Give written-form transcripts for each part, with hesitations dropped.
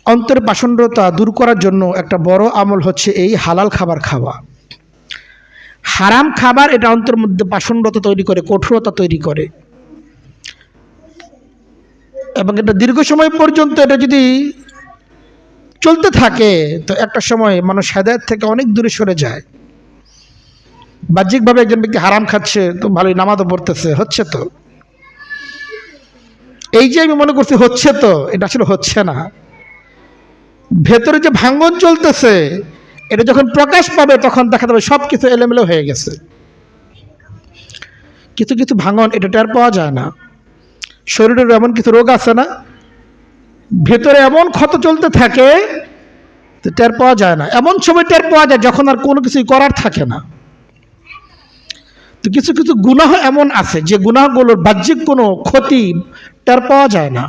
অন্তরের পাষণ্ডতা দূর করার জন্য একটা বড় আমল হচ্ছে এই হালাল খাবার খাওয়া। হারাম খাবার এটা অন্তরের মধ্যে পাষণ্ডতা তৈরি করে, কঠোরতা তৈরি করে, এবং এটা দীর্ঘ সময় পর্যন্ত এটা যদি চলতে থাকে তো একটা সময় মানুষ হেদায়েত থেকে অনেক দূরে সরে যায়। বাহ্যিকভাবে একজন ব্যক্তি হারাম খাচ্ছে তো ভালোই, নামাজও পড়তেছে, হচ্ছে তো, এই যে আমি মনে করছি হচ্ছে তো, এটা আসলে হচ্ছে না। ভেতরে যে ভাঙন চলতেছে এটা যখন প্রকাশ পাবে তখন দেখা যাবে সব কিছু এলোমেলো হয়ে গেছে। কিছু কিছু ভাঙন এটা টের পাওয়া যায় না। শরীরের এমন কিছু রোগ আছে না, ভেতরে এমন ক্ষত চলতে থাকে টের পাওয়া যায় না। এমন সময় টের পাওয়া যায় যখন আর কোনো কিছুই করার থাকে না। তো কিছু কিছু গুনাহ এমন আছে যে গুনাহগুলোর বাহ্যিক কোনো ক্ষতি টের পাওয়া যায় না,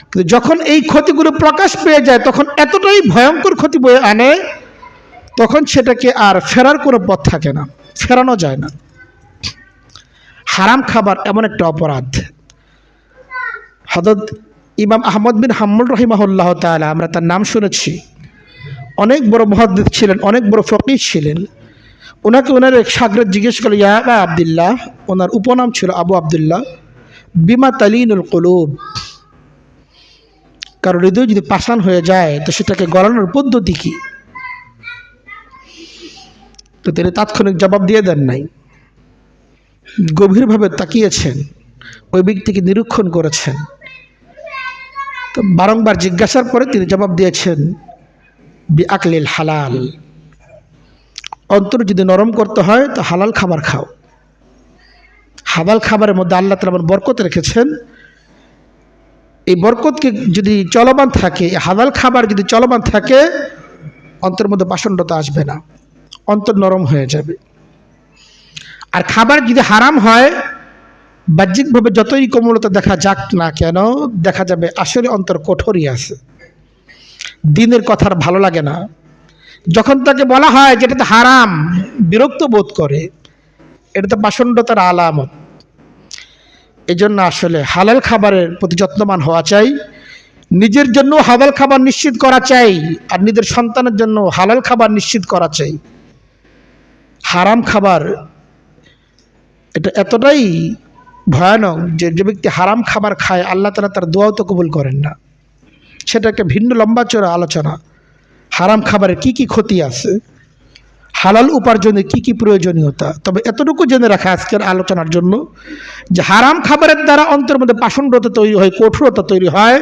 কিন্তু যখন এই ক্ষতিগুলো প্রকাশ পেয়ে যায় তখন এতটাই ভয়ঙ্কর ক্ষতি বয়ে আনে, তখন সেটাকে আর ফেরার কোনো পথ থাকে না, ফেরানো যায় না। হারাম খাবার এমন একটা অপরাধ। হযরত ইমাম আহমদ বিন হাম্বল রাহিমাহুল্লাহ তাআলা, আমরা তার নাম শুনেছি, অনেক বড় মুহাদ্দিস ছিলেন, অনেক বড় ফকিহ ছিলেন। ওনাকে ওনার এক শাগরেদ জিজ্ঞেস করল, ইয়া আবা আব্দুল্লাহ, ওনার উপনাম ছিল আবু আব্দুল্লাহ, বিমা তালিনুল কুলুব, কারণ হৃদয় যদি পাষাণ হয়ে যায় তো সেটাকে গলানোর পদ্ধতি কি? তো তিনি তাৎক্ষণিক জবাব দিয়ে দেন নাই, গভীরভাবে তাকিয়েছেন, ওই ব্যক্তিকে নিরীক্ষণ করেছেন। তো বারংবার জিজ্ঞাসার পরে তিনি জবাব দিয়েছেন, বি আকলিল হালাল, অন্তর যদি নরম করতে হয় তো হালাল খাবার খাও। হালাল খাবারের মধ্যে আল্লাহ তাআলা বরকত রেখেছেন। এই বরকতকে যদি চলমান থাকে, হালাল খাবার যদি চলমান থাকে, অন্তরের মধ্যে পাষণ্ডতা আসবে না, অন্তর নরম হয়ে যাবে। আর খাবার যদি হারাম হয়, বাহ্যিকভাবে যতই কোমলতা দেখা যাক না কেন, দেখা যাবে আসলে অন্তর কঠোরই আছে, দ্বীনের কথা আর ভালো লাগে না। যখন তাকে বলা হয় যেটা তো হারাম, বিরক্ত বোধ করে, এটা তো পাষণ্ডতার আলামত। এই জন্য আসলে হালাল খাবারের প্রতি যত্নবান হওয়া চাই, নিজের জন্য হালাল খাবার নিশ্চিত করা চাই, আর নিজের সন্তানের জন্য হালাল খাবার নিশ্চিত করা চাই। হারাম খাবার এটা এতটাই ভয়ানক যে যে ব্যক্তি হারাম খাবার খায় আল্লাহ তাআলা তার দোয়াও তো কবুল করেন না। সেটা একটা ভিন্ন লম্বা চড়া আলোচনা। হারাম খাবারের কি কি ক্ষতি আছে, হালাল উপার্জনের কি কি প্রয়োজনীয়তা। তবে এতটুকু জেনে রাখা আজকের আলোচনার জন্য যে হারাম খাবারের দ্বারা অন্তরের মধ্যে পাষণ্ডতা তৈরি হয়, কঠোরতা তৈরি হয়,